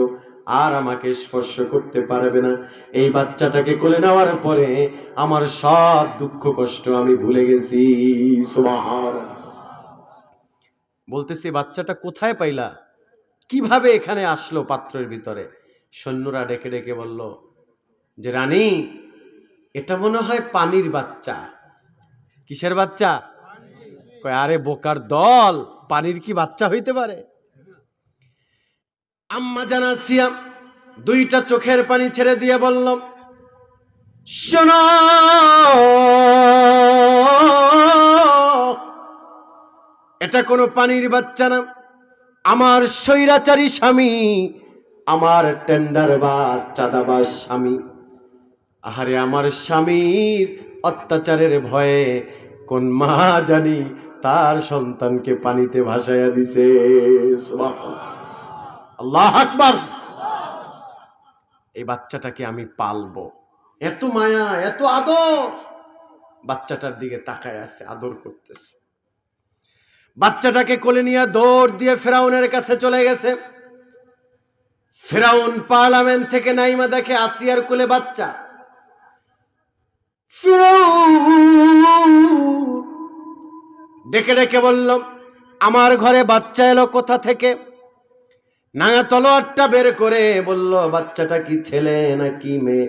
S1: আর আমাকে স্পর্শ করতে পারবে না। এই বাচ্চাটাকে কোলে নেওয়ার পরে আমার সব দুঃখ কষ্ট আমি ভুলে গেছি। সুবহানাল্লাহ। বলতেছি, বাচ্চাটা কোথায় পাইলা? কিভাবে এখানে আসলো পাত্রের ভিতরে? সৈন্যরা ডেকে ডেকে বলল যে, রানী, এটা মনে হয় পানির বাচ্চা। কিসের বাচ্চা? কয় আরে বোকার দল, পানির কি বাচ্চা হইতে পারে? আম্মা জান আসিয়া দুইটা চোখের পানি ছেড়ে দিয়ে বলল, শোনো, এটা কোনো পানির বাচ্চা না, আমার স্বৈরাচারী স্বামী, আমার টেন্ডারবাজ চাঁদাবাজ স্বামী। আহারে আমার স্বামীর অত্যাচারের ভয়ে কোন মা জানি তার সন্তানকে পানিতে ভাসাইয়া দিছে। আল্লাহু আকবার। এই বাচ্চাটাকে আমি পালবো, এত মায়া এত আদর, বাচ্চাটার দিকে তাকায় আছে, আদর করতেছে। বাচ্চাটাকে কোলে নিয়ে দৌড় দিয়ে ফেরাউনের কাছে চলে গেছে। ফেরাউন পার্লামেন্ট থেকে নাইমা দেখে আসিয়ার কোলে বাচ্চা। ফেরাউন ডেকে ডেকে বলল, আমার ঘরে বাচ্চা এলো কোথা থেকে? নাঙা তলোয়ারটা বের করে বলল, বাচ্চাটা কি ছেলে নাকি মেয়ে?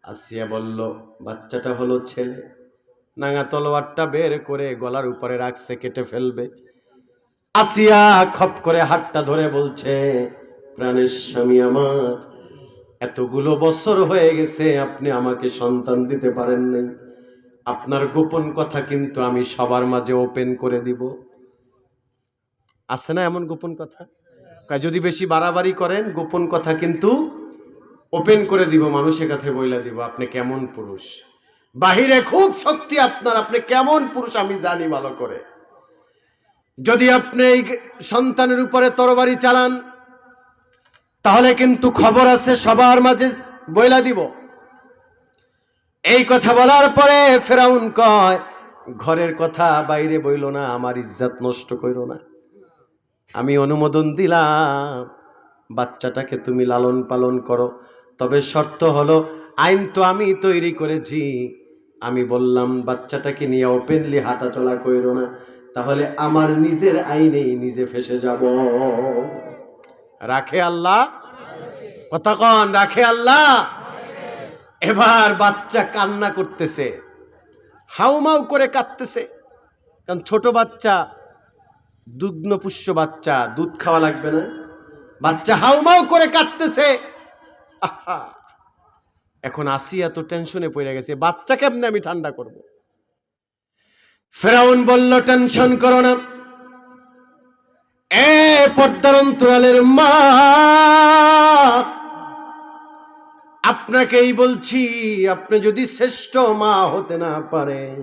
S1: আসিয়া বলল, বাচ্চাটা হলো ছেলে। নাঙা তলোয়ারটা বের করে গলার উপরে রাখছে, কেটে ফেলবে। আসিয়া খপ করে হাতটা ধরে বলছে, প্রাণের স্বামী আমার, এতগুলো বছর হয়ে গেছে আপনি আমাকে সন্তান দিতে পারেন নাই, আপনার গোপন কথা কিন্তু আমি সবার মাঝে ওপেন করে দিব। আছে না এমন গোপন কথা? যদি বেশি বাড়াবাড়ি করেন গোপন কথা কিন্তু ওপেন করে দিব, মানুষের কাছে বইলা দিব আপনি কেমন পুরুষ, বাহিরে খুব শক্তি আপনার, আপনি কেমন পুরুষ আমি জানি ভালো করে। যদি আপনি এই সন্তানের উপরে তরবারি চালান তাহলে কিন্তু খবর আছে, সবার মাঝে বইলা দিব। এই কথা বলার পরে ফেরাউন কয়, ঘরের কথা বাইরে বইল না, আমার ইজ্জত নষ্ট কইরো না, আমি অনুমোদন দিলাম, বাচ্চাটাকে তুমি লালন পালন করো, তবে শর্ত হলো, আইন তো আমি তৈরি করেছি, আমি বললাম বাচ্চাটাকে নিয়ে ওপেনলি হাঁটা চলা কইরো না, তাহলে আমার নিজের আইনেই নিজে ফেসে যাব। রাখে আল্লাহ কথা কন, রাখে আল্লাহ। এবার বাচ্চা কান্না করতেছে, হাউমাউ করে কাঁদতেছে, কারণ ছোট বাচ্চা, দুগ্ধপুষ্য বাচ্চা, দুধ খাওয়া লাগবে না? বাচ্চা হাউমাউ করে কাঁদতেছে। আহা, এখন আসিয়া তো টেনশনে পড়ে গেছে, বাচ্চা কেমনে আমি ঠান্ডা করব? ফেরাউন বলল, টেনশন করো না, এ পর্দার অন্তরালের মা, আপনাকেই বলছি, আপনি যদি শ্রেষ্ঠ মা হতে না পারেন,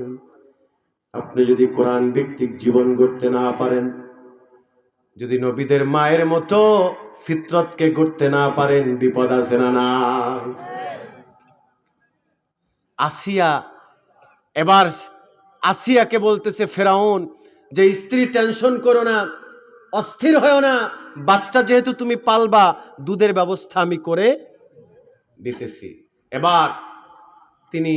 S1: আপনি যদি কোরআন ভিত্তিক জীবন গড়তে না পারেন, যদি নবীদের মায়ের মতো ফিতরতকে গড়তে না পারেন, বিপদ আছে না? না। আসিয়া এবার আসিয়াকে বলতেছে ফেরাউন যে, স্ত্রী টেনশন করো না, অস্থির হয় না, বাচ্চা যেহেতু তুমি পালবা, দুধের ব্যবস্থা আমি করে দিতেছি। এবার তিনি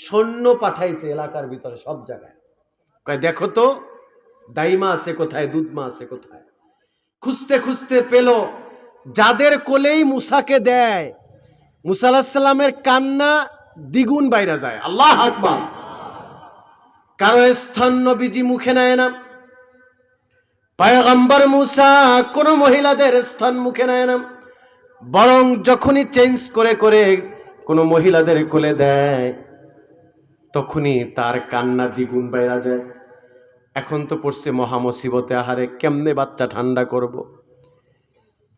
S1: সৈন্য পাঠাইছে এলাকার ভিতরে সব জায়গায়, কয় দেখো তো দাইমা আছে কোথায়, দুধমা আছে কোথায়। খুঁজতে খুঁজতে পেল, যাদের কোলেই মুসাকে দেয়, মুসা আলাইহিস সালামের কান্না দ্বিগুণ বাইরে যায়। আল্লাহু আকবার। কারো স্তন নবীজি মুখে নেয় না, পয়গম্বর মুসা কোন মহিলাদের স্তন মুখে নেয় না, বরং যখনই চেঞ্জ করে করে কোন মহিলাদের কোলে দেয় তখনই তার কান্না দ্বিগুণ বাইরে যায়। এখন তো পড়ছে মহা মুসিবতে, আহারে কেমনে বাচ্চা ঠান্ডা করব।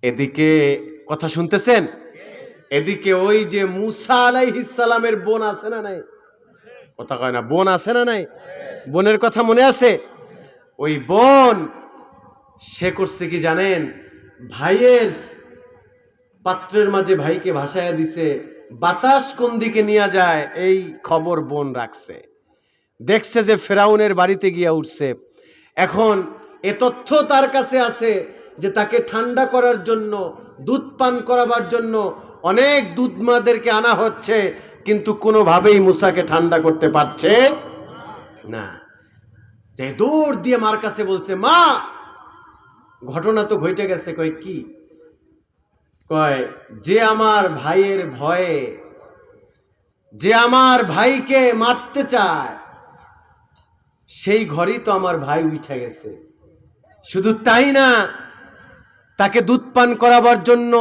S1: এদিকে কথা শুনতেছেন, এদিকে ওই যে মুসা আলাইহিস সালামের বোন আছে না নাই? কথা কয় না, বোন আছে না নাই? বোনের কথা মনে আছে? ওই বোন সে করছে কি জানেন, ভাইয়ের পাত্রের মাঝে ভাইকে ভাসাইয়া দিছে, বাতাস কোন দিকে নিয়ে যায় এই খবর বোন রাখছে। দেখছে যে ফেরাউনের বাড়িতে গিয়া উঠছে, এখন এ তথ্য তার কাছে আছে যে তাকে ঠান্ডা করার জন্য, দুধ পান করাবার জন্য অনেক দুধমাদেরকে আনা হচ্ছে, কিন্তু কোনোভাবেই মুসাকে ঠান্ডা করতে পারছে না। যে দৌড় দিয়ে মার কাছে বলছে, মা ঘটনা তো ঘটে গেছে। কয় কি? কয় যে আমার ভাইয়ের ভয়ে, যে আমার ভাইকে মারতে চায়, সেই ঘরেই তো আমার ভাই উঠে গেছে। শুধু তাই না, তাকে দুধ পান করাবার জন্য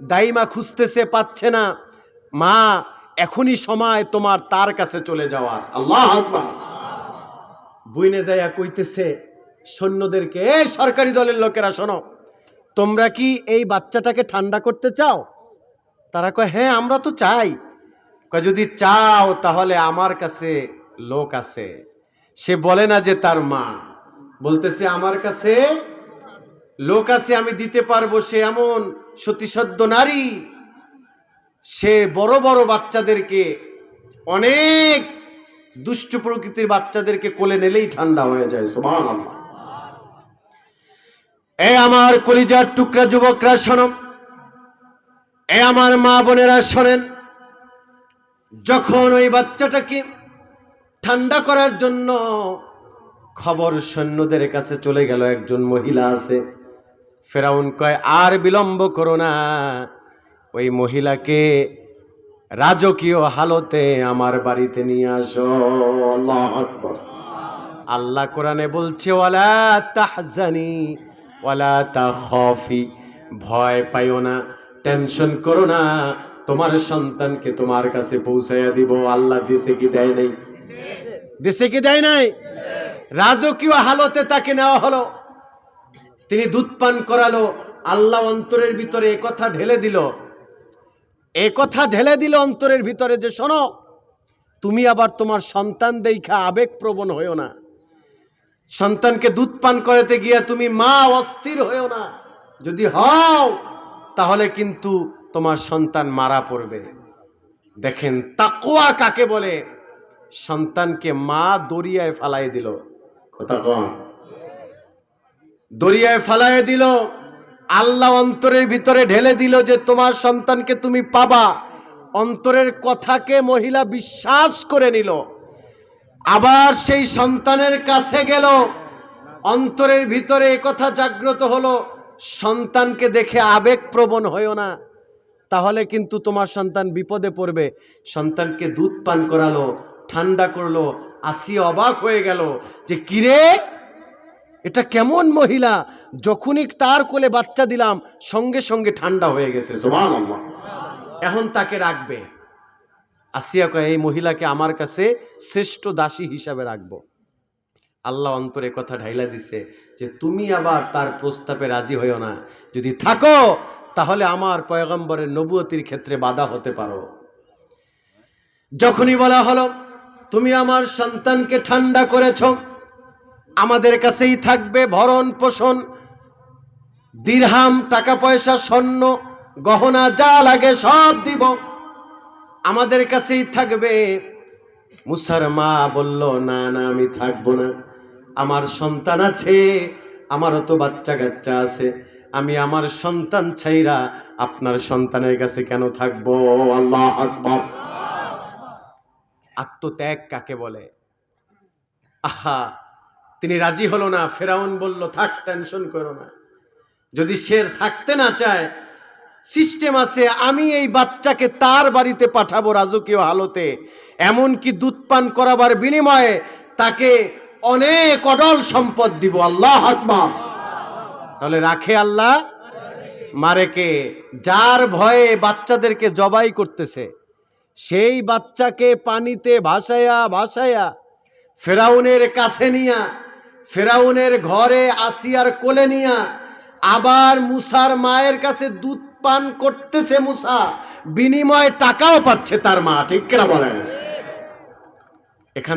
S1: দাইমা খুঁজতেছে, পাচ্ছে না। মা, এখনই সময় তোমার তার কাছে চলে যাওয়ার। আল্লাহু আকবার। বুইনে যাইয়া কইতেছে সৈন্যদেরকে, এই সরকারি দলের লোকেরা শোনো, তোমরা কি এই বাচ্চাটাকে ঠান্ডা করতে চাও? তারা কয়, হ্যাঁ আমরা তো চাই। কয়, যদি চাও তাহলে আমার কাছে লোক আছে। সে বলে না যে তার মা, বলতেছে আমার কাছে লোক আছে, আমি দিতে পারবো। সে এমন সতীসদ্য নারী, সে বড় বড় বাচ্চাদেরকে, অনেক দুষ্ট প্রকৃতির বাচ্চাদেরকে কোলে নিলেই ঠান্ডা হয়ে যায়। সুবহানাল্লাহ। এ আমার কলিজার টুকরা যুবকরা শোনো, এ আমার মা বোনেরা শোনেন, যখন ওই বাচ্চাটাকে ঠান্ডা করার জন্য খবর সৈন্যদের কাছে চলে গেল, একজন মহিলা আছে। ফেরাউন কয়, আর বিলম্ব করো না, ওই মহিলাকে রাজকীয় হালতে আমার বাড়িতে নিয়ে আসো। আল্লাহু আকবার। আল্লাহ কোরআনে বলছে, ওয়ালা তাহজানি ওয়ালা তাখাফি, ভয় পাইও না, টেনশন করো না, তোমার সন্তানকে তোমার কাছে পৌঁছাইয়া দিব। আল্লাহ দিছে কি দেয় নাই? দিছে কি দেয় নাই? রাজকীয় হালতে তাকে নেওয়া হলো, তিনি দুধ পান করালো। আল্লাহ অন্তরের ভিতরে এ কথা ঢেলে দিল অন্তরের ভিতরে যে শোনো, তুমি আবার তোমার সন্তান দেখা আবেগ প্রবণ হয়েও না, সন্তানকে দুধ পান করাতে গিয়া তুমি মা অস্থির হয়েও না। যদি হও তাহলে কিন্তু তোমার সন্তান মারা পড়বে। দেখেন তাকওয়া কাকে বলে। সন্তানকে মা দরিয়ায় ফালাই দিল, কথা কম, দরিয়ায় ফালাই দিল। আল্লাহ অন্তরের ভিতরে ঢেলে দিল যে তোমার সন্তানকে তুমি পাবা। অন্তরের কথাকে মহিলা বিশ্বাস করে নিল, আবার সেই সন্তানের কাছে গেল। অন্তরের ভিতরে এই কথা জাগ্রত হলো, সন্তানকে দেখে আবেগ প্রবণ হয়েও না, তাহলে কিন্তু তোমার সন্তান বিপদে পড়বে। সন্তানকে দুধ পান করালো, ঠান্ডা করলো। আসিয়া অবাক হয়ে গেল যে কিরে, এটা কেমন মহিলা, যখনই তার কোলে বাচ্চা দিলাম সঙ্গে সঙ্গে ঠান্ডা হয়ে গেছে। সুবহানাল্লাহ। এখন তাকে রাখবে। আসিয়া কয়, এই মহিলাকে আমার কাছে শ্রেষ্ঠ দাসী হিসাবে রাখবো। আল্লাহ অন্তরে কথা ঢাইলা দিছে যে তুমি আবার তার প্রস্তাবে রাজি হইও না, যদি থাকো তাহলে আমার পয়গম্বরের নবুয়তির ক্ষেত্রে বাধা হতে পারো। যখনই বলা হলো তুমি আমার সন্তানকে ঠান্ডা করেছ, আমাদের কাছেই থাকবে, ভরণ পোষণ, দিরহাম, টাকা পয়সা, স্বর্ণ গহনা যা লাগে সব দিব, আমাদের কাছেই থাকবে। মুসার মা বলল, না না, আমি থাকবো না, আমার সন্তান আছে, আমারও তো বাচ্চা কাচ্চা আছে, আমি আমার সন্তান ছাইরা আপনার সন্তানের কাছে কেন থাকবো? আল্লাহু আকবার। আত্মত্যাগ কাকে বলে? আহা, তিনি রাজি হলো না। ফেরাউন বলল, থাক, টেনশন করো না, যদি সে থাকতে না চায়, সিস্টেম আছে, আমি এই বাচ্চাকে তার বাড়িতে পাঠাবো রাজকীয় হালতে, এমনকি দুধ পান করাবার বিনিময়ে তাকে অনেক অডল সম্পদ দিব। আল্লাহু আকবার। তাহলে রাখে আল্লাহ, মারে কে? যার ভয়ে বাচ্চাদেরকে জবাই করতেছে, সেই বাচ্চাকে পানিতে ভাসায়া ফেরাউনের কাছে নিয়া, ফেরাউনের ঘরে আসিয়ার কোলে নিয়া, আবার মুসার মায়ের কাছে দুধ পান করতেছে মুসা, বিনিময়ে টাকাও পাচ্ছে তার মা। ঠিক কিনা বলেন? এখানে